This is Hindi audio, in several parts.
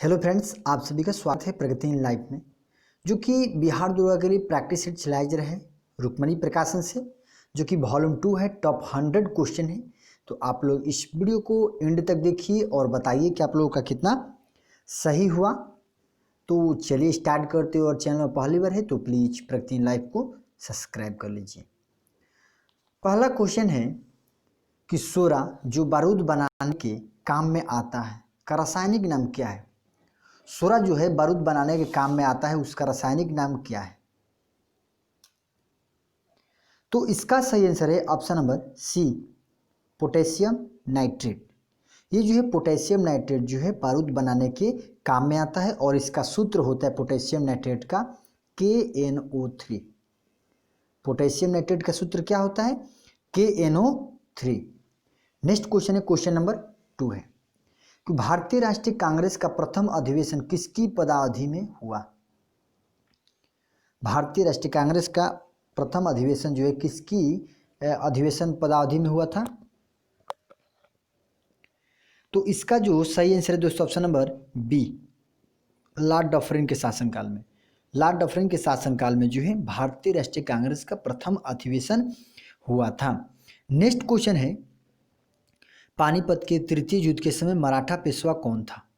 हेलो फ्रेंड्स, आप सभी का स्वागत है प्रगति इन लाइफ में, जो कि बिहार दुर्गा के लिए प्रैक्टिस सेट चलाया जा रहा है रुक्मणी प्रकाशन से, जो कि वॉल्यूम 2 है। टॉप 100 क्वेश्चन है। तो आप लोग इस वीडियो को एंड तक देखिए और बताइए कि आप लोगों का कितना सही हुआ। तो चलिए स्टार्ट करते हो। और चैनल में पहली बार है तो प्लीज़ प्रगति इन लाइफ को सब्सक्राइब कर लीजिए। पहला क्वेश्चन है कि सोरा जो बारूद बनाने के काम में आता है का रासायनिक नाम क्या है। सोरा जो है बारूद बनाने के काम में आता है, उसका रासायनिक नाम क्या है। तो इसका सही आंसर है option number C, potassium nitrate. ये जो है पोटेशियम नाइट्रेट जो है बारूद बनाने के काम में आता है और इसका सूत्र होता है पोटेशियम नाइट्रेट का KNO3। पोटेशियम नाइट्रेट का सूत्र क्या होता है? KNO3। नेक्स्ट क्वेश्चन है, क्वेश्चन नंबर 2 है कि भारतीय राष्ट्रीय कांग्रेस का प्रथम अधिवेशन किसकी पदावधि में हुआ। भारतीय राष्ट्रीय कांग्रेस का प्रथम अधिवेशन जो है किसकी अधिवेशन पदावधि में हुआ था। तो इसका जो सही आंसर है दोस्तों option number B, Lord Dufferin के शासनकाल में। लॉर्ड डफरिन के शासनकाल में जो है भारतीय राष्ट्रीय कांग्रेस का प्रथम अधिवेशन हुआ था। नेक्स्ट क्वेश्चन है, पानीपत के तृतीय युद्ध के समय मराठा पेशवा कौन था।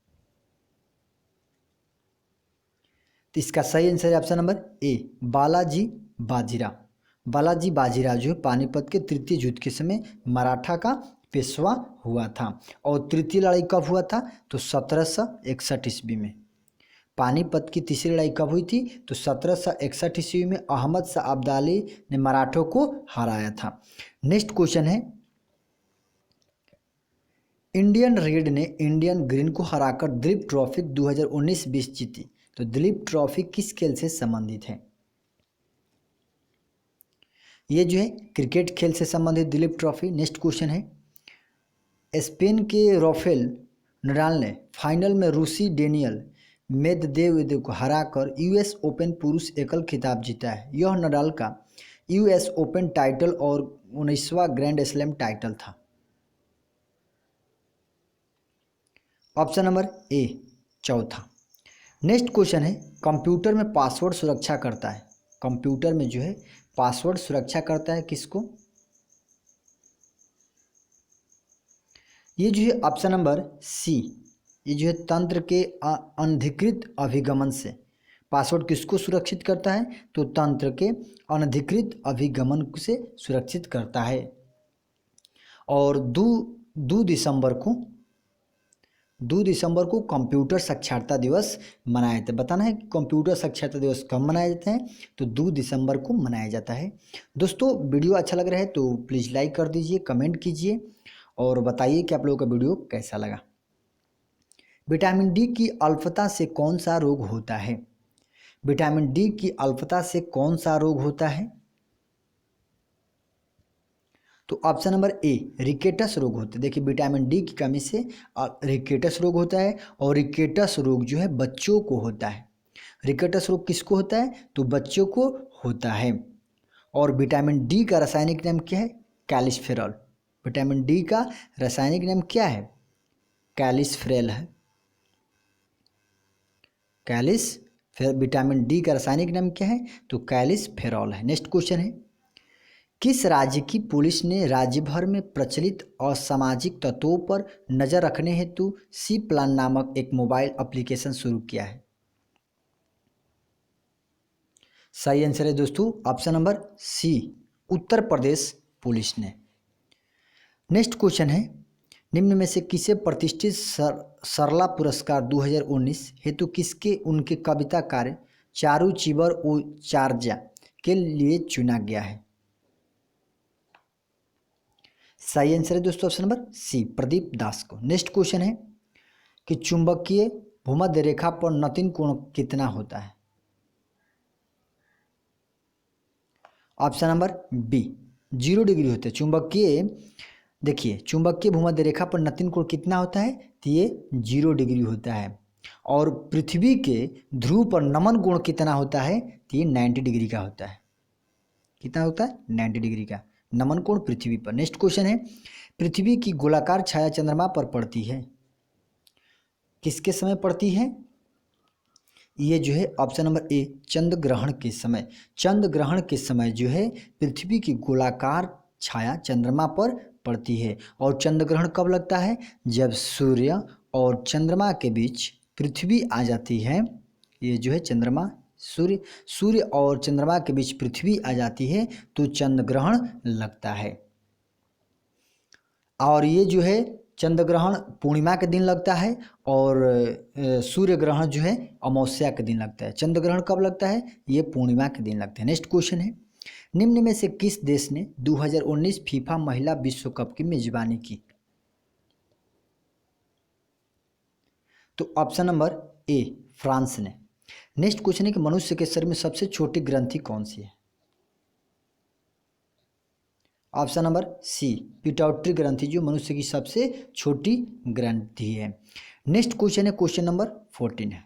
तो इसका सही आंसर है ऑप्शन नंबर ए, बालाजी बाजीराव। बालाजी बाजीराव जो है पानीपत के तृतीय युद्ध के समय मराठा का पेशवा हुआ था। और तृतीय लड़ाई कब हुआ था? तो 1761 ईस्वी में। पानीपत की तीसरी लड़ाई कब हुई थी? तो 1761 ईस्वी में अहमद शाह अब्दाली ने मराठों को हराया था। नेक्स्ट क्वेश्चन है, इंडियन रेड ने इंडियन ग्रीन को हराकर दिलीप ट्रॉफी 2019-20 जीती। तो दिलीप ट्रॉफी किस खेल से संबंधित है? ये जो है क्रिकेट खेल से संबंधित दिलीप ट्रॉफी। नेक्स्ट क्वेश्चन है, स्पेन के राफेल नडाल ने फाइनल में रूसी डेनियल मेदवेदेव को हराकर यूएस ओपन पुरुष एकल खिताब जीता है। यह नडाल का यूएस ओपन टाइटल और 19वां ग्रैंड स्लैम टाइटल था। ऑप्शन नंबर ए, चौथा। नेक्स्ट क्वेश्चन है, कंप्यूटर में पासवर्ड सुरक्षा करता है। कंप्यूटर में जो है पासवर्ड सुरक्षा करता है किसको? ये जो है ऑप्शन नंबर सी, ये जो है तंत्र के अनधिकृत अभिगमन से। पासवर्ड किसको सुरक्षित करता है? तो तंत्र के अनधिकृत अभिगमन से सुरक्षित करता है। और 2 दिसंबर को कंप्यूटर साक्षरता दिवस मनाया जाता है। बताना है कि कंप्यूटर साक्षरता दिवस कब मनाया जाता है? तो 2 दिसंबर को मनाया जाता है। दोस्तों वीडियो अच्छा लग रहा है तो प्लीज़ लाइक कर दीजिए, कमेंट कीजिए और बताइए कि आप लोगों का वीडियो कैसा लगा। विटामिन डी की अल्पता से कौन सा रोग होता है? विटामिन डी की अल्पता से कौन सा रोग होता है? तो ऑप्शन नंबर ए, रिकेटस रोग होता है। देखिए विटामिन डी की कमी से रिकेटस रोग होता है और रिकेटस रोग जो है बच्चों को होता है। रिकेटस रोग किसको होता है? तो बच्चों को होता है। और विटामिन डी का रासायनिक नाम क्या है? कैल्सिफेरॉल। विटामिन डी का रासायनिक नाम क्या है? कैल्सिफेरॉल है। विटामिन डी का रासायनिक नाम क्या है? तो कैल्सिफेरॉल है। नेक्स्ट क्वेश्चन है, किस राज्य की पुलिस ने राज्य भर में प्रचलित असामाजिक तत्वों पर नजर रखने हेतु सी प्लान नामक एक मोबाइल एप्लीकेशन शुरू किया है? सही आंसर है दोस्तों ऑप्शन नंबर सी, उत्तर प्रदेश पुलिस ने। नेक्स्ट क्वेश्चन है, निम्न में से किसे प्रतिष्ठित सरला पुरस्कार 2019 हेतु किसके उनके कविता कार्य चारू चिबर ओ चारजा के लिए चुना गया है? सही आंसर है दोस्तों ऑप्शन नंबर सी, प्रदीप दास को। नेक्स्ट क्वेश्चन है कि चुंबकीय भूमध्य रेखा पर नतीन कोण कितना होता है? ऑप्शन नंबर बी, 0 डिग्री होता है। देखिए चुंबकीय भूमध्य रेखा पर नतीन कोण कितना होता है? तो ये 0 डिग्री होता है। और पृथ्वी के ध्रुव पर नमन कोण कितना होता है? तो ये 90 डिग्री का होता है। कितना होता है? 90 डिग्री का नमन कोण पृथ्वी पर। नेक्स्ट क्वेश्चन है, पृथ्वी की गोलाकार छाया चंद्रमा पर पड़ती है। किसके समय पड़ती है? ये जो है ऑप्शन नंबर ए चंद्र ग्रहण के समय। चंद्र ग्रहण के समय जो है पृथ्वी की गोलाकार छाया चंद्रमा पर पड़ती है। और चंद्र ग्रहण कब लगता है? जब सूर्य और चंद्रमा के बीच पृथ्वी आ जाती है। ये जो है चंद्रमा सूर्य और चंद्रमा के बीच पृथ्वी आ जाती है तो चंद्र ग्रहण लगता है। और ये जो है चंद्र ग्रहण पूर्णिमा के दिन लगता है और सूर्य ग्रहण जो है अमावस्या के दिन लगता है। चंद्र ग्रहण कब लगता है? ये पूर्णिमा के दिन लगता है। नेक्स्ट क्वेश्चन है, निम्न में से किस देश ने 2019 फीफा महिला विश्व कप की मेजबानी की? तो ऑप्शन नंबर ए फ्रांस ने। नेक्स्ट क्वेश्चन है कि मनुष्य के शरीर में सबसे छोटी ग्रंथि कौन सी है? ऑप्शन नंबर सी पिट्यूटरी ग्रंथि जो मनुष्य की सबसे छोटी ग्रंथि है। नेक्स्ट क्वेश्चन है क्वेश्चन नंबर 14 है,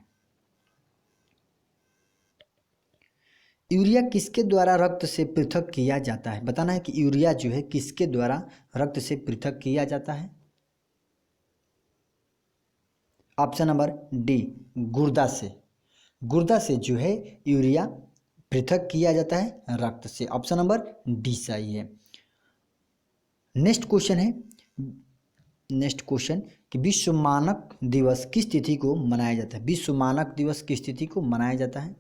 यूरिया किसके द्वारा रक्त से पृथक किया जाता है? बताना है कि यूरिया जो है किसके द्वारा रक्त से पृथक किया जाता है? ऑप्शन नंबर डी गुर्दा से। गुर्दा से जो है यूरिया पृथक किया जाता है रक्त से। ऑप्शन नंबर डी सही है। नेक्स्ट क्वेश्चन कि विश्व मानक दिवस किस तिथि को मनाया जाता है? विश्व मानक दिवस किस तिथि को मनाया जाता है?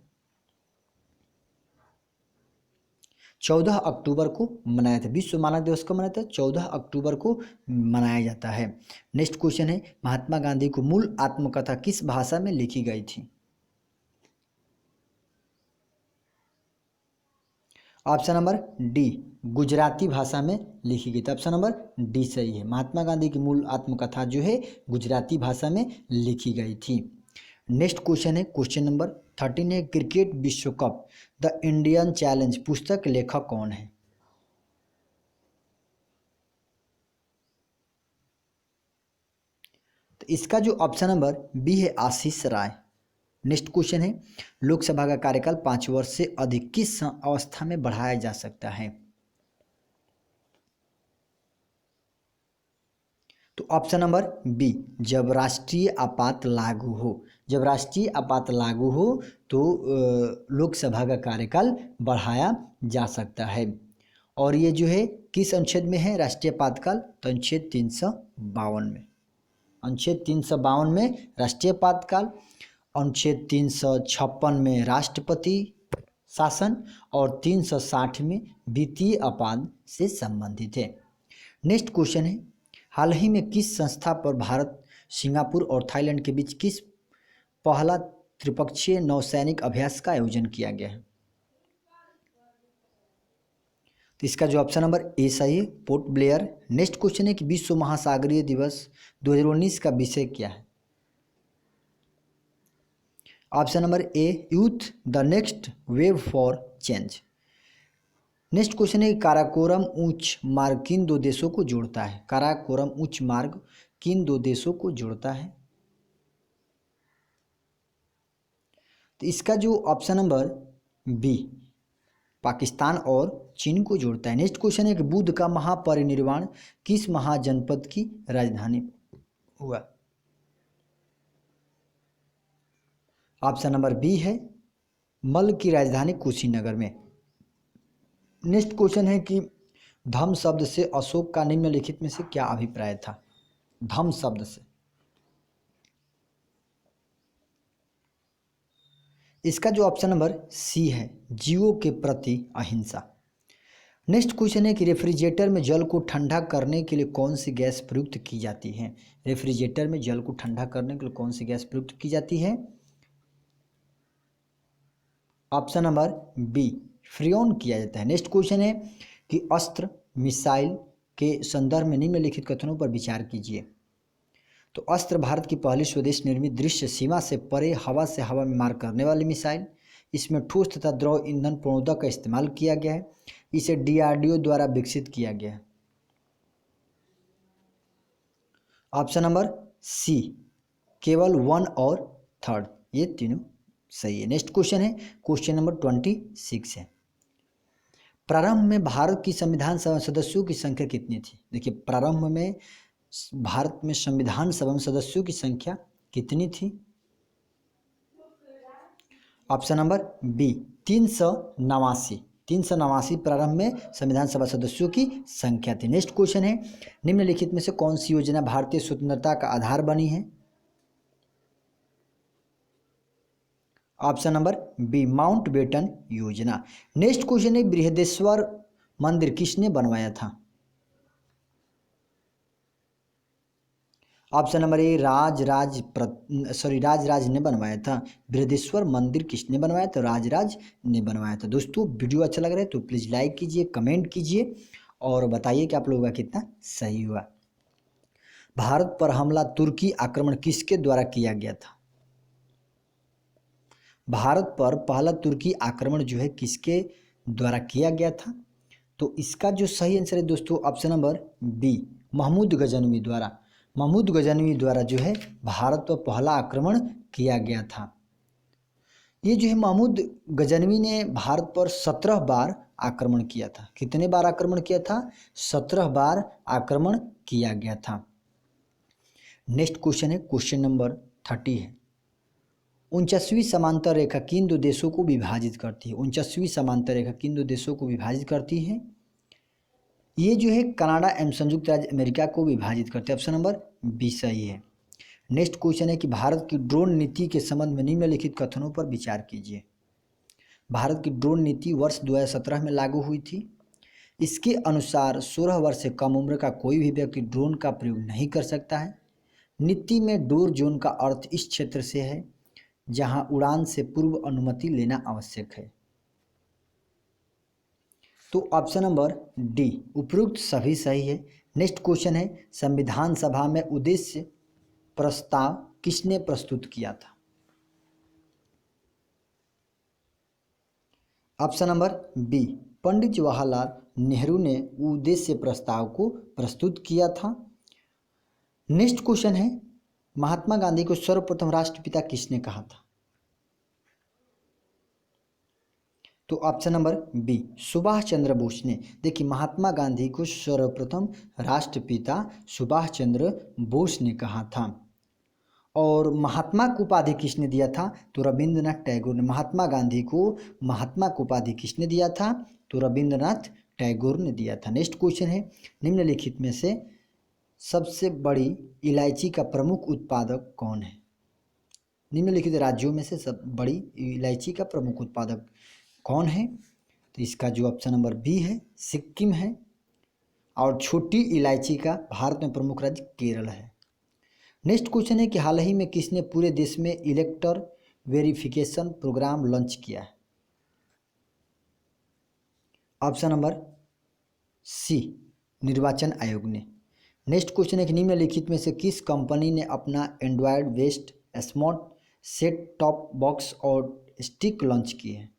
14 अक्टूबर को मनाया था। विश्व मानक दिवस कब मनाया था? 14 अक्टूबर को मनाया जाता है। नेक्स्ट क्वेश्चन है, महात्मा गांधी को मूल आत्मकथा किस भाषा में लिखी गई थी? ऑप्शन नंबर डी गुजराती भाषा में लिखी गई थी। ऑप्शन नंबर डी सही है। महात्मा गांधी की मूल आत्मकथा जो है गुजराती भाषा में लिखी गई थी। नेक्स्ट क्वेश्चन है क्वेश्चन नंबर 13 है, क्रिकेट विश्व कप द इंडियन चैलेंज पुस्तक के लेखक कौन है? तो इसका जो ऑप्शन नंबर बी है आशीष राय। नेक्स्ट क्वेश्चन है, लोकसभा का कार्यकाल 5 वर्ष से अधिक किस अवस्था में बढ़ाया जा सकता है? तो ऑप्शन नंबर बी जब राष्ट्रीय आपात लागू हो। जब राष्ट्रीय आपात लागू हो तो लोकसभा का कार्यकाल बढ़ाया जा सकता है। और ये जो है किस अनुच्छेद में है राष्ट्रीय आपातकाल? तो अनुच्छेद 352 में। अनुच्छेद 352 में राष्ट्रीय आपातकाल, अनुच्छेद 356 में राष्ट्रपति शासन और 360 में वित्तीय आपात से संबंधित है। नेक्स्ट क्वेश्चन है, हाल ही में किस संस्था पर भारत, सिंगापुर और थाईलैंड के बीच किस पहला त्रिपक्षीय नौसैनिक अभ्यास का आयोजन किया गया है? तो इसका जो ऑप्शन नंबर ए सही है, पोर्ट ब्लेयर। नेक्स्ट क्वेश्चन है कि विश्व महासागरीय दिवस 2019 का विषय क्या है? Option number A youth the next wave for change. Next question है काराकोरम उच्च मार्ग किन दो देशों को जोड़ता है? काराकोरम उच्च मार्ग किन दो देशों को जोड़ता है? तो इसका जो ऑप्शन नंबर बी पाकिस्तान और चीन को जोड़ता है। नेक्स्ट क्वेश्चन है कि बुद्ध का महापरिनिर्वाण किस महाजनपद की राजधानी हुआ? ऑप्शन नंबर बी है मल्ल की राजधानी कुशीनगर में। नेक्स्ट क्वेश्चन है कि धम्म शब्द से अशोक का निम्नलिखित में से क्या अभिप्राय था? धम्म शब्द से इसका जो ऑप्शन नंबर सी है जीवों के प्रति अहिंसा। नेक्स्ट क्वेश्चन है कि रेफ्रिजरेटर में जल को ठंडा करने के लिए कौन सी गैस प्रयुक्त की जाती है? रेफ्रिजरेटर में जल को ठंडा करने के लिए कौन सी गैस प्रयुक्त की जाती है? ऑप्शन नंबर बी फ्रियोन किया जाता है। नेक्स्ट क्वेश्चन है कि अस्त्र मिसाइल के संदर्भ में निम्नलिखित कथनों पर विचार कीजिए। तो अस्त्र भारत की पहली स्वदेश निर्मित दृश्य सीमा से परे हवा से हवा में मार करने वाली मिसाइल। इसमें ठोस तथा द्रव ईंधन प्रणोदक का इस्तेमाल किया गया है। इसे DRDO द्वारा विकसित किया गया है। ऑप्शन नंबर सी केवल 1 और 3 ये तीनों सही है। नेक्स्ट क्वेश्चन है क्वेश्चन नंबर 26 है, प्रारंभ में भारत की संविधान सभा सदस्यों की संख्या कितनी थी? देखिए प्रारंभ में भारत में संविधान सभा सदस्यों की संख्या कितनी थी? Option number B 389। 389 प्रारंभ में संविधान सभा सदस्यों की संख्या थी। नेक्स्ट क्वेश्चन है, निम्नलिखित में से कौन सी योजना भारतीय स्वतंत्रता का आधार बनी है? ऑप्शन नंबर बी माउंटबेटन योजना। नेक्स्ट क्वेश्चन है, बृहदेश्वर मंदिर किसने बनवाया था? ऑप्शन नंबर ए राजराज ने बनवाया था। बृहदेश्वर मंदिर किसने बनवाया? तो राजराज ने बनवाया था। दोस्तों वीडियो अच्छा लग रहा है तो प्लीज़ लाइक कीजिए, कमेंट कीजिए और बताइए कि आप लोगों का कितना सही हुआ। भारत पर हमला तुर्की आक्रमण किसके द्वारा किया गया था? भारत पर पहला तुर्की आक्रमण जो है किसके द्वारा किया गया था? तो इसका जो सही आंसर है दोस्तों option number B Mahmud Ghaznavi द्वारा। महमूद गजनवी द्वारा जो है भारत पर पहला आक्रमण किया गया था। ये जो है महमूद गजनवी ने भारत पर 17 बार आक्रमण किया था। कितने बार आक्रमण किया था? 17 बार आक्रमण किया गया था। नेक्स्ट क्वेश्चन है, क्वेश्चन नंबर 30 है, 49वीं समांतर रेखा किन दो देशों को विभाजित करती है? 49वीं समांतर रेखा किन दो देशों को विभाजित करती है? ये जो है कनाडा एवं संयुक्त राज्य अमेरिका को विभाजित करते हैं। ऑप्शन नंबर बी सही है। नेक्स्ट क्वेश्चन है कि भारत की ड्रोन नीति के संबंध में निम्नलिखित कथनों पर विचार कीजिए। भारत की ड्रोन नीति वर्ष 2017 में लागू हुई थी। इसके अनुसार 16 वर्ष से कम उम्र का कोई भी व्यक्ति ड्रोन का प्रयोग नहीं कर सकता है। नीति में डोर जोन का अर्थ इस क्षेत्र से है जहां उड़ान से पूर्व अनुमति लेना आवश्यक है। तो ऑप्शन नंबर डी उपरोक्त सभी सही है। नेक्स्ट क्वेश्चन है, संविधान सभा में उद्देश्य प्रस्ताव किसने प्रस्तुत किया था? Option number B Pandit Jawaharlal Nehru ने उद्देश्य प्रस्ताव को प्रस्तुत किया था। नेक्स्ट क्वेश्चन है, महात्मा गांधी को सर्वप्रथम राष्ट्रपिता किसने कहा था? तो option number B Subhash Chandra Bose ने। देखिए महात्मा गांधी को सर्वप्रथम राष्ट्रपिता सुभाष चंद्र बोस ने कहा था। और महात्मा को उपाधि किसने दिया था? तो रविंद्रनाथ टैगोर ने। महात्मा गांधी को महात्मा को उपाधि किसने दिया था? तो रविंद्रनाथ टैगोर ने दिया था। नेक्स्ट क्वेश्चन है, निम्नलिखित में से सबसे बड़ी इलायची का प्रमुख उत्पादक कौन है? निम्नलिखित राज्यों में से सब बड़ी इलायची का प्रमुख उत्पादक कौन है? तो इसका जो ऑप्शन नंबर बी है सिक्किम है। और छोटी इलायची का भारत में प्रमुख राज्य केरल है। नेक्स्ट क्वेश्चन है कि हाल ही में किसने पूरे देश में इलेक्टर वेरिफिकेशन प्रोग्राम लॉन्च किया है? ऑप्शन नंबर सी निर्वाचन आयोग ने। नेक्स्ट क्वेश्चन है कि निम्नलिखित में से किस कंपनी ने अपना android based smart set top box और स्टिक लॉन्च किए हैं?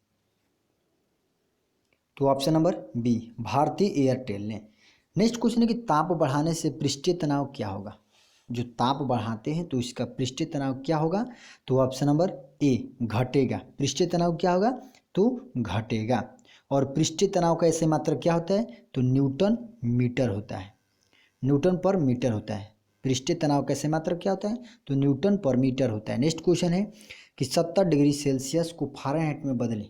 तो option number B Bharti Airtel ने। नेक्स्ट क्वेश्चन है कि ताप बढ़ाने से पृष्ठीय तनाव क्या होगा? जो ताप बढ़ाते हैं तो इसका पृष्ठीय तनाव क्या होगा? तो ऑप्शन नंबर ए घटेगा। पृष्ठीय तनाव क्या होगा? तो घटेगा। और पृष्ठीय तनाव का ऐसे मात्रक क्या होता है? तो न्यूटन मीटर होता है। न्यूटन पर मीटर होता है। पृष्ठीय तनाव का ऐसे मात्रक क्या होता है? तो न्यूटन पर मीटर होता है। नेक्स्ट क्वेश्चन है कि 70 डिग्री सेल्सियस को फ़ारेनहाइट में बदलें।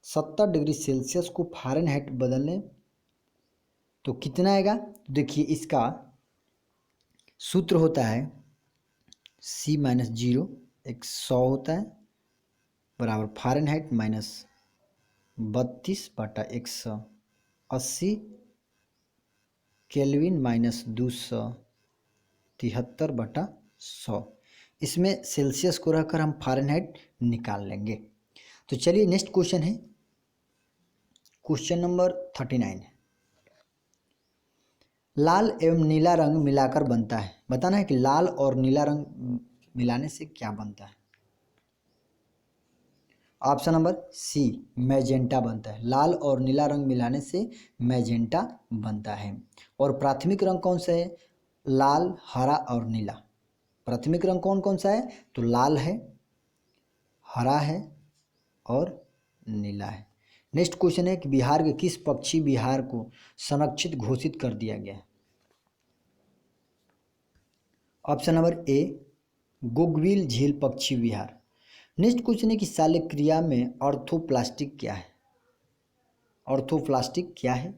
70 डिग्री सेल्सियस को फ़ारेनहाइट बदलने तो कितना आएगा? देखिए इसका सूत्र होता है C-0 एक 100 होता है बराबर फ़ारेनहाइट माइनस 32/180 केल्विन माइनस 273/100। इसमें सेल्सियस को रहकर हम फ़ारेनहाइट निकाल लेंगे। तो चलिए नेक्स्ट क्वेश्चन है, क्वेश्चन नंबर 39 है, लाल एवं नीला रंग मिलाकर बनता है। बताना है कि लाल और नीला रंग मिलाने से क्या बनता है? ऑप्शन नंबर सी मैजेंटा बनता है। लाल और नीला रंग मिलाने से मैजेंटा बनता है। और प्राथमिक रंग कौन सा है? लाल, हरा और नीला। प्राथमिक रंग कौन कौन सा है? तो लाल है, हरा है और नीला है। नेक्स्ट क्वेश्चन है कि बिहार के किस पक्षी विहार को संरक्षित घोषित कर दिया गया है? ऑप्शन नंबर ए गोगविल झील पक्षी विहार। नेक्स्ट क्वेश्चन है कि शाल्य क्रिया में ऑर्थोप्लास्टिक क्या है? ऑर्थोप्लास्टिक क्या है?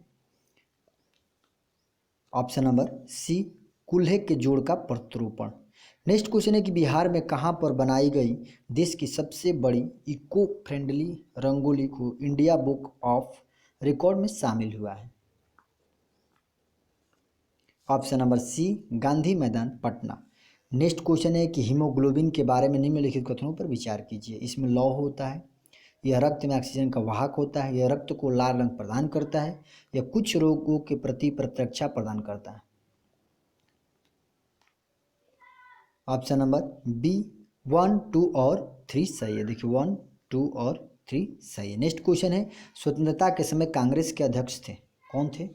ऑप्शन नंबर सी, कूल्हे के जोड़ का प्रत्यारोपण। नेक्स्ट क्वेश्चन है कि बिहार में कहाँ पर बनाई गई देश की सबसे बड़ी इको फ्रेंडली रंगोली को इंडिया बुक ऑफ रिकॉर्ड में शामिल हुआ है? ऑप्शन नंबर सी, गांधी मैदान पटना। नेक्स्ट क्वेश्चन है कि हीमोग्लोबिन के बारे में निम्नलिखित कथनों पर विचार कीजिए। इसमें लौह होता है, यह रक्त में ऑक्सीजन का वाहक होता है, यह रक्त को लाल रंग प्रदान करता है, यह कुछ रोगों के प्रति प्रतिरक्षा प्रदान करता है। ऑप्शन नंबर बी, 1, 2 और 3 सही है। देखिए 1, 2 और 3 सही है। नेक्स्ट क्वेश्चन है स्वतंत्रता के समय कांग्रेस के अध्यक्ष थे, कौन थे?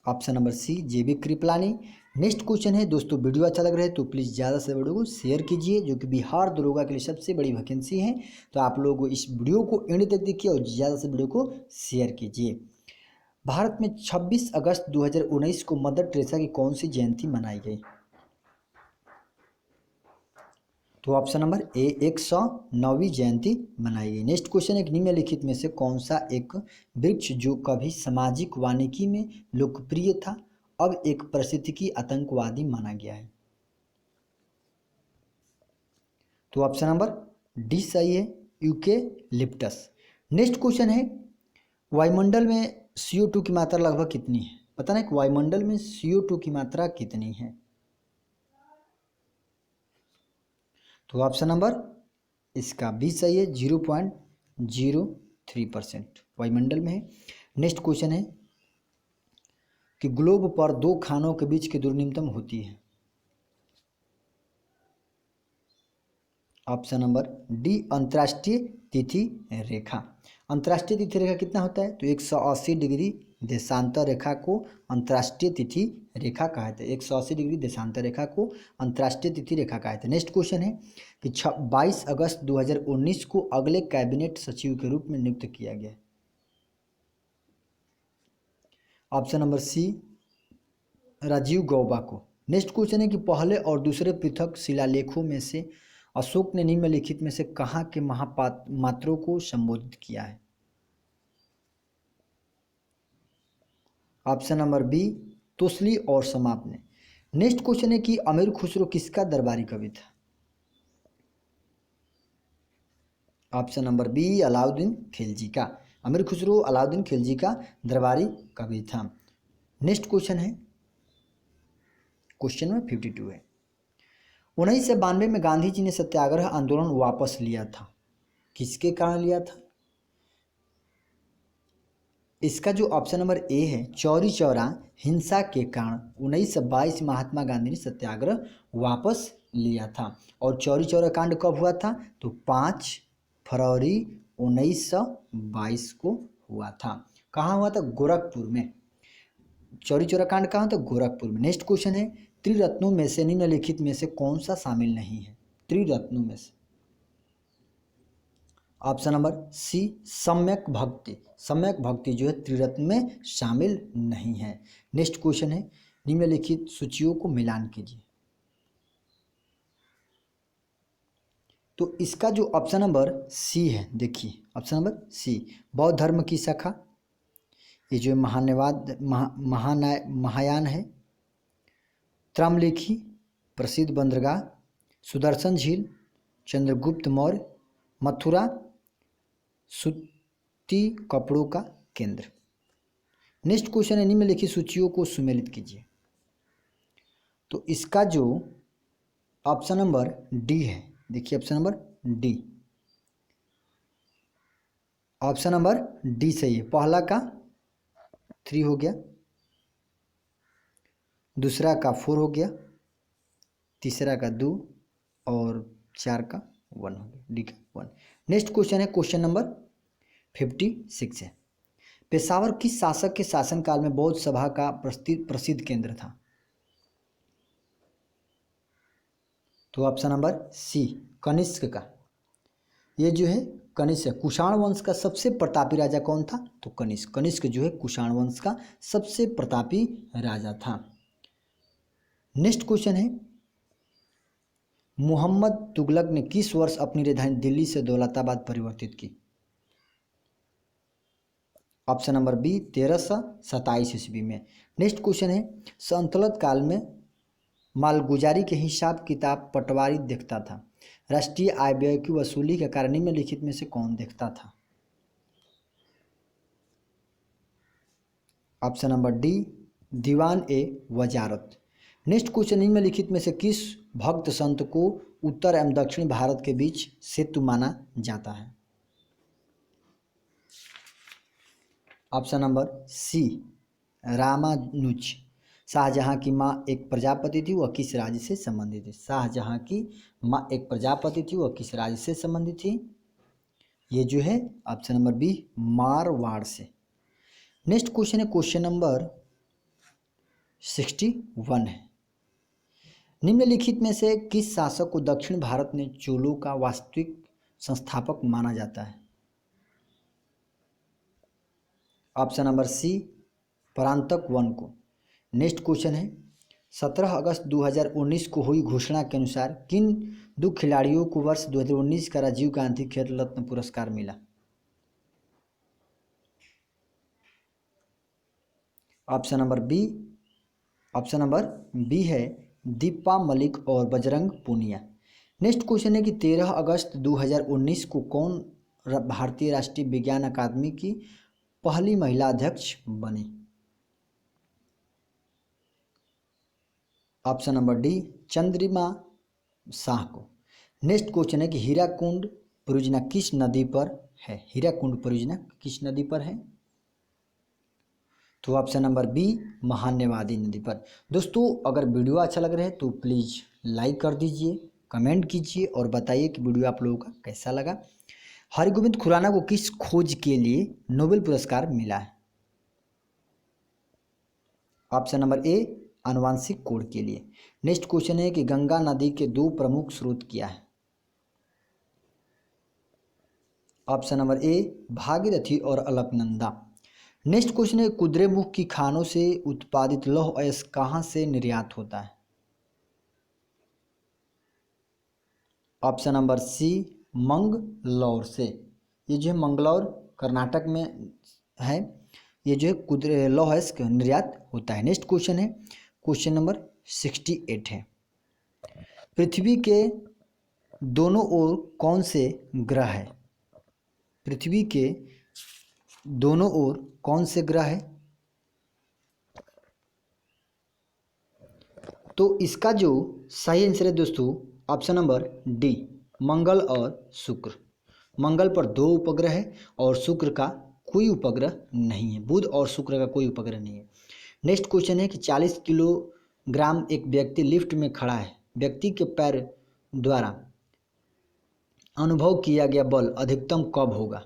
ऑप्शन नंबर सी, जेबी कृपलानी। नेक्स्ट क्वेश्चन है दोस्तों, वीडियो अच्छा लग रहा है तो प्लीज़ ज़्यादा से वीडियो को शेयर कीजिए, जो कि बिहार दरोगा के लिए सबसे बड़ी वैकेंसी है। तो आप लोग इस वीडियो को एंड तक देखिए और ज़्यादा से वीडियो को शेयर कीजिए। भारत में 26 अगस्त 2019 को मदर टेरेसा की कौन सी जयंती मनाई गई? तो ऑप्शन नंबर ए, 109वीं जयंती मनाई गई। नेक्स्ट क्वेश्चन है निम्नलिखित में से कौन सा एक वृक्ष जो कभी सामाजिक वानिकी में लोकप्रिय था अब एक पारिस्थितिकी आतंकवादी माना गया है? तो ऑप्शन नंबर डी सही है, यूकेलिप्टस। नेक्स्ट क्वेश्चन है वायुमंडल में CO2 की मात्रा लगभग कितनी है? पता नहीं कि वायुमंडल में CO2 की मात्रा कितनी है? तो ऑप्शन नंबर इसका बी सही है, 0.03% वायुमंडल में है। नेक्स्ट क्वेश्चन है कि ग्लोब पर दो खानों के बीच की दूरी न्यूनतम होती है? ऑप्शन नंबर डी, अंतर्राष्ट्रीय तिथि रेखा। अंतर्राष्ट्रीय तिथि रेखा कितना होता है? तो 180 डिग्री देशांतर रेखा को अंतर्राष्ट्रीय तिथि रेखा कहा जाता है। 180 डिग्री देशांतर रेखा को अंतर्राष्ट्रीय तिथि रेखा कहा जाता है। नेक्स्ट क्वेश्चन है कि 22 अगस्त 2019 को अगले कैबिनेट सचिव के रूप में नियुक्त किया गया। Option number C, Rajiv Gauba को। नेक्स्ट क्वेश्चन है कि पहले और दूसरे पृथक शिलालेखों में से अशोक ने निम्नलिखित में से कहाँ के महापात्रों को संबोधित किया है? ऑप्शन नंबर बी, तोसली और समाप्त। नेक्स्ट क्वेश्चन है कि अमीर खुसरो किसका दरबारी कवि था? Option number B, Alauddin Khilji का। अमीर खुसरो अलाउद्दीन खिलजी का दरबारी कवि था। नेक्स्ट क्वेश्चन है क्वेश्चन नंबर 52 है 1992 में गांधी जी ने सत्याग्रह आंदोलन वापस लिया था, किसके कारण लिया था? इसका जो ऑप्शन नंबर ए है, चौरी चौरा हिंसा के कारण 1922 महात्मा गांधी ने सत्याग्रह वापस लिया था। और चौरी चौरा कांड कब हुआ था? तो 5 फरवरी 1922 को हुआ था। कहाँ हुआ था? गोरखपुर में। चौरी चौरा कांड कहाँ था? गोरखपुर में। नेक्स्ट क्वेश्चन है त्रिरत्नों में से निम्नलिखित में से कौन सा शामिल नहीं है? त्रिरत्नों में से ऑप्शन नंबर सी, सम्यक भक्ति। सम्यक भक्ति जो है त्रिरत्न में शामिल नहीं है। नेक्स्ट क्वेश्चन है निम्नलिखित सूचियों को मिलान कीजिए। तो इसका जो ऑप्शन नंबर सी है, देखिए ऑप्शन नंबर सी, बौद्ध धर्म की शाखा, ये जो महायान है, त्रमलिखी प्रसिद्ध बंदरगाह, सुदर्शन झील, चंद्रगुप्त मौर्य, मथुरा सूती कपड़ों का केंद्र। नेक्स्ट क्वेश्चन है निम्नलिखित सूचियों को सुमेलित कीजिए। तो इसका जो ऑप्शन नंबर डी है, देखिए option number D, option number D सही है। पहला का 3 हो गया, दूसरा का 4 हो गया, तीसरा का 2 और 4 का 1 हो गया, डी का 1। नेक्स्ट क्वेश्चन है क्वेश्चन नंबर 56 है पेशावर किस शासक के शासनकाल में बौद्ध सभा का प्रसिद्ध केंद्र था? तो ऑप्शन नंबर सी, कनिष्क का। ये जो है कनिष्क, कुषाण वंश का सबसे प्रतापी राजा कौन था? तो कनिष्क। कनिष्क जो है कुषाण वंश का सबसे प्रतापी राजा था। नेक्स्ट क्वेश्चन है मोहम्मद तुगलक ने किस वर्ष अपनी राजधानी दिल्ली से दौलताबाद परिवर्तित की? ऑप्शन नंबर बी 1327 ईस्वी में। नेक्स्ट क्वेश्चन है, सल्तनत काल में मालगुजारी के हिसाब किताब पटवारी देखता था। राष्ट्रीय आय व्यय की वसूली का कार्य निम्नलिखित में से कौन देखता था? ऑप्शन नंबर डी दीवान ए वजारत। नेक्स्ट क्वेश्चन, निम्नलिखित में से किस भक्त संत को उत्तर एवं दक्षिण भारत के बीच सेतु माना जाता है? Option number C Ramanuj. Shah Jahan की माँ एक प्रजापति थी, वह किस राज्य से संबंधित थी? शाहजहां की माँ एक प्रजापति थी, वह किस राज्य से संबंधित थी? ये जो है ऑप्शन नंबर बी मारवाड़ से। नेक्स्ट क्वेश्चन है क्वेश्चन नंबर 61 है, निम्नलिखित में से किस शासक को दक्षिण भारत में चोलों का वास्तविक संस्थापक माना जाता है? Option number C Parantaka one को। नेक्स्ट क्वेश्चन है, 17 अगस्त 2019 को हुई घोषणा के अनुसार किन दो खिलाड़ियों को वर्ष 2019 का राजीव गांधी खेल रत्न पुरस्कार मिला? ऑप्शन नंबर बी है दीपा मलिक और बजरंग पूनिया। नेक्स्ट क्वेश्चन है कि 13 अगस्त 2019 को कौन भारतीय राष्ट्रीय विज्ञान अकादमी की पहली महिला अध्यक्ष बनी? Option number D Chandrima Shah को। नेक्स्ट क्वेश्चन है कि हीराकुंड परियोजना किस नदी पर है? हीराकुंड परियोजना किस नदी पर है? तो ऑप्शन नंबर बी महान्यवादी नदी पर। दोस्तों, अगर वीडियो अच्छा लग रहा है तो प्लीज़ लाइक कर दीजिए, कमेंट कीजिए और बताइए कि वीडियो आप लोगों का कैसा लगा। हरगोविंद खुराना को किस खोज के लिए नोबेल पुरस्कार मिला है? ऑप्शन नंबर ए आनुवांशिक कोड के लिए। नेक्स्ट क्वेश्चन है कि गंगा नदी के दो प्रमुख स्रोत क्या है? ऑप्शन नंबर ए भागीरथी और अलकनंदा। नेक्स्ट क्वेश्चन है कुद्रेमुख की खानों से उत्पादित लौह अयस्क कहाँ से निर्यात होता है? ऑप्शन नंबर सी मंगलौर से। ये जो है मंगलौर कर्नाटक में है, ये जो है लौह अयस्क निर्यात होता है। नेक्स्ट क्वेश्चन है क्वेश्चन नंबर 68 है, पृथ्वी के दोनों ओर कौन से ग्रह है? पृथ्वी के दोनों ओर कौन से ग्रह है? तो इसका जो सही आंसर है दोस्तों ऑप्शन नंबर डी मंगल और शुक्र। मंगल पर दो उपग्रह है और शुक्र का कोई उपग्रह नहीं है, बुध और शुक्र का कोई उपग्रह नहीं है। नेक्स्ट क्वेश्चन है कि 40 किलोग्राम एक व्यक्ति लिफ्ट में खड़ा है, व्यक्ति के पैर द्वारा अनुभव किया गया बल अधिकतम कब होगा?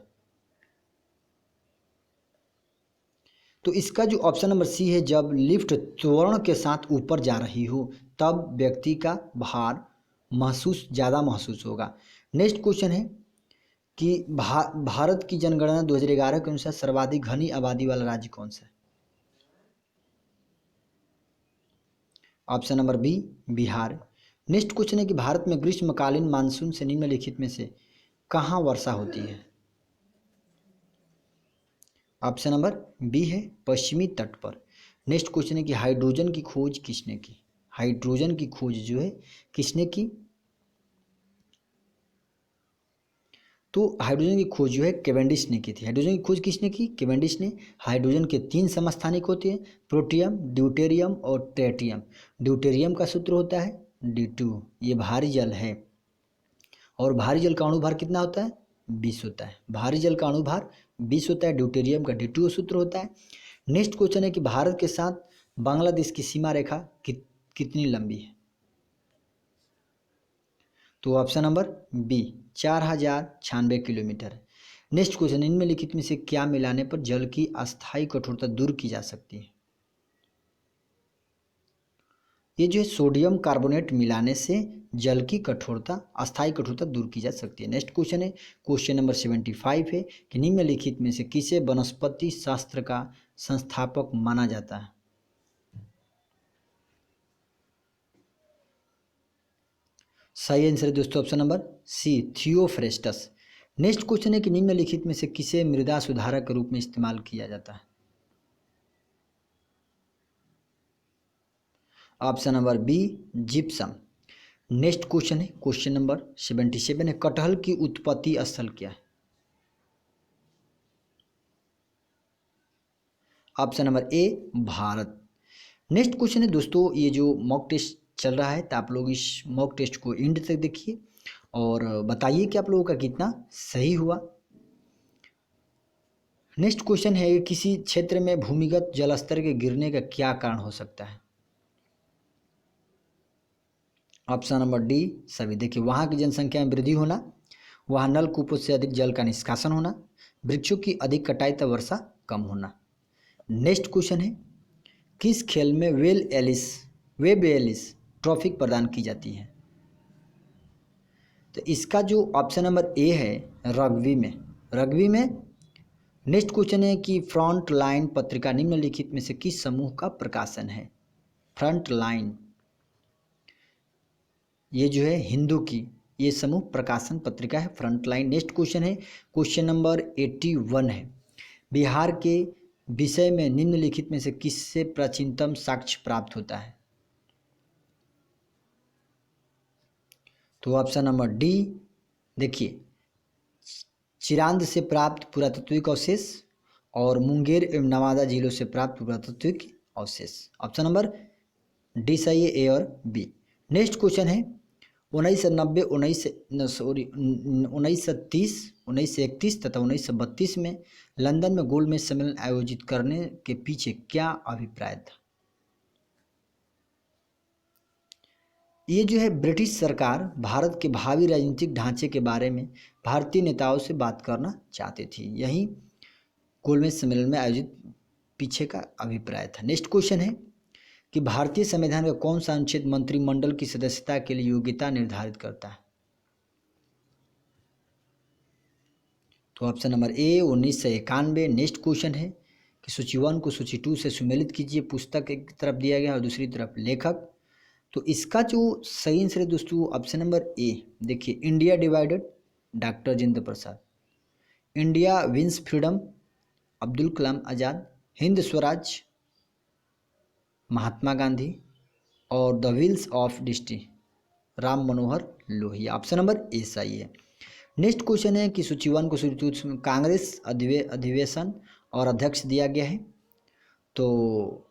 तो इसका जो ऑप्शन नंबर सी है, जब लिफ्ट त्वरण के साथ ऊपर जा रही हो तब व्यक्ति का भार ज़्यादा महसूस होगा। नेक्स्ट क्वेश्चन है कि भारत की जनगणना 2011 के अनुसार सर्वाधिक घनी आबादी वाला राज्य कौन सा है? Option number B Bihar. Next question है कि भारत में ग्रीष्मकालीन मानसून से निम्नलिखित में से कहाँ वर्षा होती है? ऑप्शन नंबर बी है पश्चिमी तट पर। नेक्स्ट क्वेश्चन है कि हाइड्रोजन की खोज किसने की? हाइड्रोजन की खोज जो है किसने की? तो हाइड्रोजन की खोज जो है कैवेंडिश ने की थी। हाइड्रोजन की खोज किसने की? कैवेंडिश ने। हाइड्रोजन के 3 समस्थानिक होते हैं, प्रोटियम, ड्यूटेरियम और ट्रेटियम। ड्यूटेरियम का सूत्र होता है D2, ये भारी जल है और भारी जल का अणुभार कितना होता है? 20 होता है। भारी जल का अणुभार 20 होता है। ड्यूटेरियम का D2 सूत्र होता है। नेक्स्ट क्वेश्चन है कि भारत के साथ बांग्लादेश की सीमा रेखा कितनी लंबी है? तो ऑप्शन नंबर बी 4096 किलोमीटर है। नेक्स्ट क्वेश्चन, इनमें लिखित में से क्या मिलाने पर जल की अस्थायी कठोरता दूर की जा सकती है? ये जो है सोडियम कार्बोनेट मिलाने से जल की कठोरता, अस्थायी कठोरता दूर की जा सकती है। नेक्स्ट क्वेश्चन है क्वेश्चन नंबर 75 है कि निम्नलिखित में से किसे वनस्पति शास्त्र का संस्थापक माना जाता है? सही आंसर है दोस्तों option number C, Theophrastus. Next question है कि निम्नलिखित में से किसे मृदा सुधारक के रूप में इस्तेमाल किया जाता है? Option number B, gypsum. Next question है क्वेश्चन नंबर 77 है, कटहल की उत्पत्ति स्थल क्या है? Option number A, Bharat. Next question है दोस्तों, ये जो मॉक टेस्ट चल रहा है तो आप लोग इस मॉक टेस्ट को एंड तक देखिए और बताइए कि आप लोगों का कितना सही हुआ। नेक्स्ट क्वेश्चन है, किसी क्षेत्र में भूमिगत जलस्तर के गिरने का क्या कारण हो सकता है? ऑप्शन नंबर डी, सभी। देखिए, वहाँ की जनसंख्या में वृद्धि होना, वहाँ नलकूपों से अधिक जल का निष्कासन होना, वृक्षों की अधिक कटाई तथा वर्षा कम होना। नेक्स्ट क्वेश्चन है, किस खेल में वेब एलिस ट्रॉफी प्रदान की जाती है? तो इसका जो ऑप्शन नंबर ए है, रग्बी में। नेक्स्ट क्वेश्चन है कि फ्रंट लाइन पत्रिका निम्नलिखित में से किस समूह का प्रकाशन है? फ्रंट लाइन, ये जो है हिंदू की ये समूह प्रकाशन पत्रिका है, फ्रंट लाइन। नेक्स्ट क्वेश्चन है क्वेश्चन नंबर 81 है, बिहार के विषय में निम्नलिखित में से किससे प्राचीनतम साक्ष्य प्राप्त होता है? तो ऑप्शन नंबर डी, देखिए, चिरांद से प्राप्त पुरातात्विक अवशेष और मुंगेर एवं नवादा जिलों से प्राप्त पुरातात्विक अवशेष। ऑप्शन नंबर डी सही है, ए और बी। नेक्स्ट क्वेश्चन है 1990, 1931 तथा 1932 में लंदन में गोलमेज सम्मेलन आयोजित करने के पीछे क्या अभिप्राय था? ये जो है ब्रिटिश सरकार भारत के भावी राजनीतिक ढांचे के बारे में भारतीय नेताओं से बात करना चाहती थी, यही गोलमेज सम्मेलन में आयोजित पीछे का अभिप्राय था। नेक्स्ट क्वेश्चन है कि भारतीय संविधान का कौन सा अनुच्छेद मंत्रिमंडल की सदस्यता के लिए योग्यता निर्धारित करता है? तो ऑप्शन नंबर ए, 1991। नेक्स्ट क्वेश्चन है कि सूची 1 को सूची 2 से सुमेलित कीजिए। पुस्तक एक तरफ दिया गया और दूसरी तरफ लेखक। तो इसका जो सही आंसर है दोस्तों ऑप्शन नंबर ए, देखिए, India divided, doctor Rajendra Prasad. India wins freedom, Abdul Kalam Azad. Hind Swaraj, Mahatma Gandhi. और the wheels of destiny, Ram Manohar Lohia. Option number ए सही है। नेक्स्ट क्वेश्चन है कि सूची 1 को सूची 2 में कांग्रेस अधिवेशन और अध्यक्ष दिया गया है, तो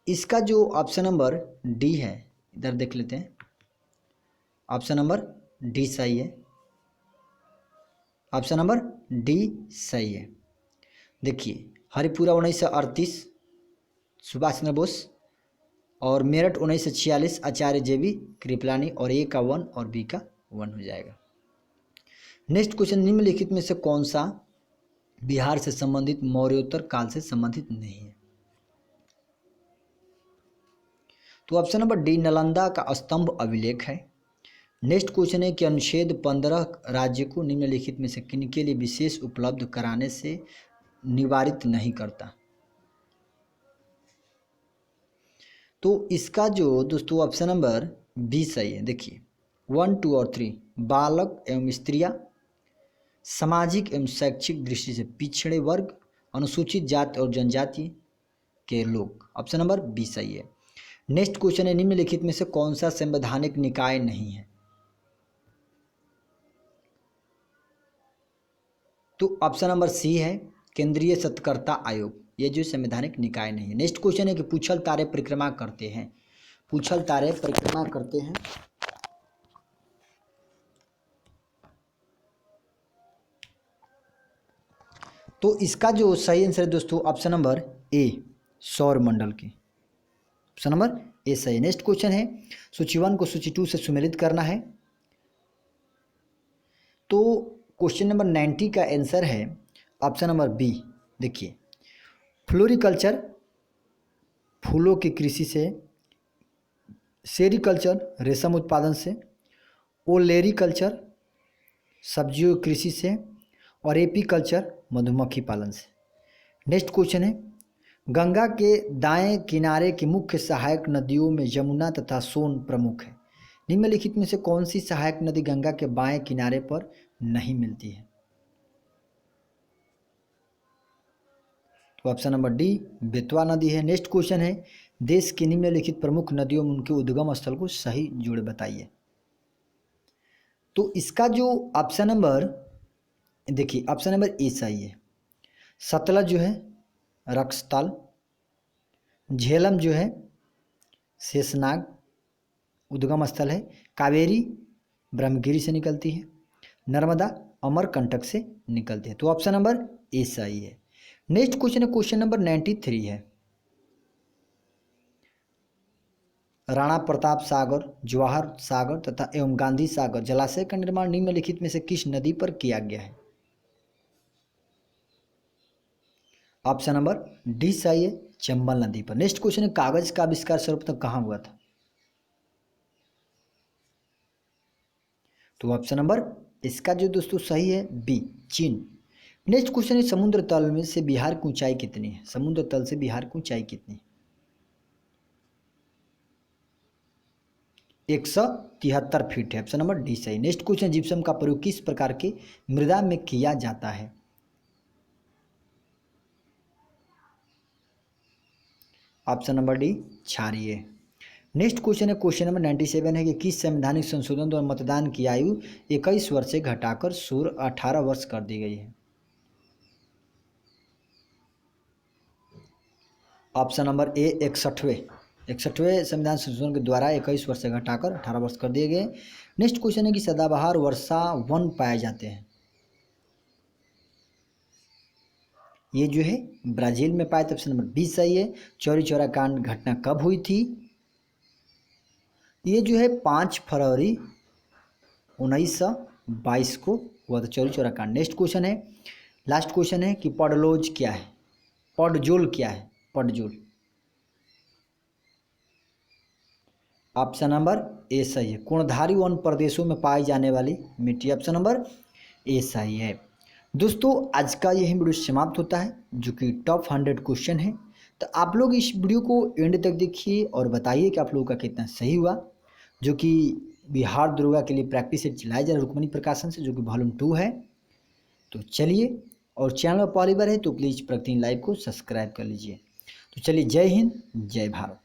इसका जो ऑप्शन नंबर डी है, इधर देख लेते हैं, ऑप्शन नंबर डी सही है। ऑप्शन नंबर डी सही है। देखिए, हरिपुरा 1938 सुभाष चंद्र बोस और मेरठ 1946 आचार्य JB कृपलानी। और ए का 1 और बी का 1 हो जाएगा। नेक्स्ट क्वेश्चन, निम्नलिखित में से कौन सा बिहार से संबंधित मौर्योत्तर काल से संबंधित नहीं है? तो ऑप्शन नंबर डी, नालंदा का स्तंभ अभिलेख है। नेक्स्ट क्वेश्चन है कि अनुच्छेद 15 राज्य को निम्नलिखित में से किनके लिए विशेष उपलब्ध कराने से निवारित नहीं करता? तो इसका जो दोस्तों ऑप्शन नंबर बी सही है। देखिए, 1, 2 और 3, बालक एवं स्त्रियां, सामाजिक एवं शैक्षिक दृष्टि से पिछड़े वर्ग, अनुसूचित जाति और जनजाति के लोग। ऑप्शन नंबर बी सही है। नेक्स्ट क्वेश्चन है, निम्नलिखित में से कौन सा संवैधानिक निकाय नहीं है? तो ऑप्शन नंबर सी है, केंद्रीय सत्कर्ता आयोग, ये जो संवैधानिक निकाय नहीं है। नेक्स्ट क्वेश्चन है कि पूछल तारे परिक्रमा करते हैं, तो इसका जो सही आंसर है दोस्तों ऑप्शन नंबर ए, सौर मंडल की। ऑप्शन नंबर ए सही। नेक्स्ट क्वेश्चन है, सूची 1 को सूची 2 से सुमेलित करना है। तो क्वेश्चन नंबर 90 का आंसर है ऑप्शन नंबर बी। देखिए, फ्लोरिकल्चर, फूलों की कृषि से, सेरिकल्चर, रेशम उत्पादन से, ओलेरिकल्चर, सब्जियों की कृषि से, और एपीकल्चर, मधुमक्खी पालन से। नेक्स्ट क्वेश्चन है, गंगा के दाएं किनारे की मुख्य सहायक नदियों में यमुना तथा सोन प्रमुख है, निम्नलिखित में से कौन सी सहायक नदी गंगा के बाएं किनारे पर नहीं मिलती है? तो ऑप्शन नंबर डी बेतवा नदी है। नेक्स्ट क्वेश्चन है, देश की निम्नलिखित प्रमुख नदियों में उनके उद्गम स्थल को सही जोड़ बताइए। तो इसका जो ऑप्शन नंबर देखिए, ऑप्शन नंबर ए सही है। सतलज जो है रक्सताल, झेलम जो है शेषनाग उद्गम स्थल है, कावेरी ब्रह्मगिरी से निकलती है, नर्मदा अमरकंटक से निकलती है। तो ऑप्शन नंबर ए सही है। नेक्स्ट क्वेश्चन है, क्वेश्चन नंबर 93 है। राणा प्रताप सागर, जवाहर सागर तथा एवं गांधी सागर जलाशय का निर्माण निम्नलिखित में से किस नदी पर किया गया है? ऑप्शन नंबर डी सही है, चंबल नदी पर। नेक्स्ट क्वेश्चन है, कागज का आविष्कार सर्वप्रथम कहाँ हुआ था? तो ऑप्शन नंबर इसका जो दोस्तों सही है बी चीन। नेक्स्ट क्वेश्चन है, समुद्र तल में से बिहार की ऊंचाई कितनी है? समुद्र तल से बिहार की ऊंचाई कितनी है? 173 फीट है। ऑप्शन नंबर डी सही। नेक्स्ट क्वेश्चन, जिप्सम का प्रयोग किस प्रकार की मृदा में किया जाता है? ऑप्शन नंबर डी क्षारीय। नेक्स्ट क्वेश्चन है, क्वेश्चन नंबर 97 है कि किस संवैधानिक संशोधन द्वारा मतदान की आयु 21 वर्ष से घटाकर 18 वर्ष कर दी गई है? ऑप्शन नंबर ए 61वें संविधान संशोधन के द्वारा 21 वर्ष से घटाकर 18 वर्ष कर दिए गए। नेक्स्ट क्वेश्चन है कि सदाबहार वर्षा वन पाए जाते हैं, ये जो है ब्राजील में पाए। ऑप्शन नंबर बी सही है। चौरी चौरा कांड घटना कब हुई थी? ये जो है 5 फरवरी 1922 को हुआ था चौरी चौरा कांड। नेक्स्ट क्वेश्चन है, लास्ट क्वेश्चन है कि पडलोज क्या है? पडजोल क्या है? पडजोल। ऑप्शन नंबर ए सही है। कोणधारी वन प्रदेशों में पाई जाने वाली मिट्टी। ऑप्शन नंबर ए सही है। दोस्तों आज का यही वीडियो समाप्त होता है, जो कि टॉप 100 क्वेश्चन है। तो आप लोग इस वीडियो को एंड तक देखिए और बताइए कि आप लोगों का कितना सही हुआ, जो कि बिहार दरोगा के लिए प्रैक्टिस सेट चलाया जा रहा है रुक्मणी प्रकाशन से, जो कि वॉल्यूम 2 है। तो चलिए, और चैनल पर पहली बार है तो प्लीज़ प्रगति लाइव को सब्सक्राइब कर लीजिए। तो चलिए, जय हिंद जय भारत।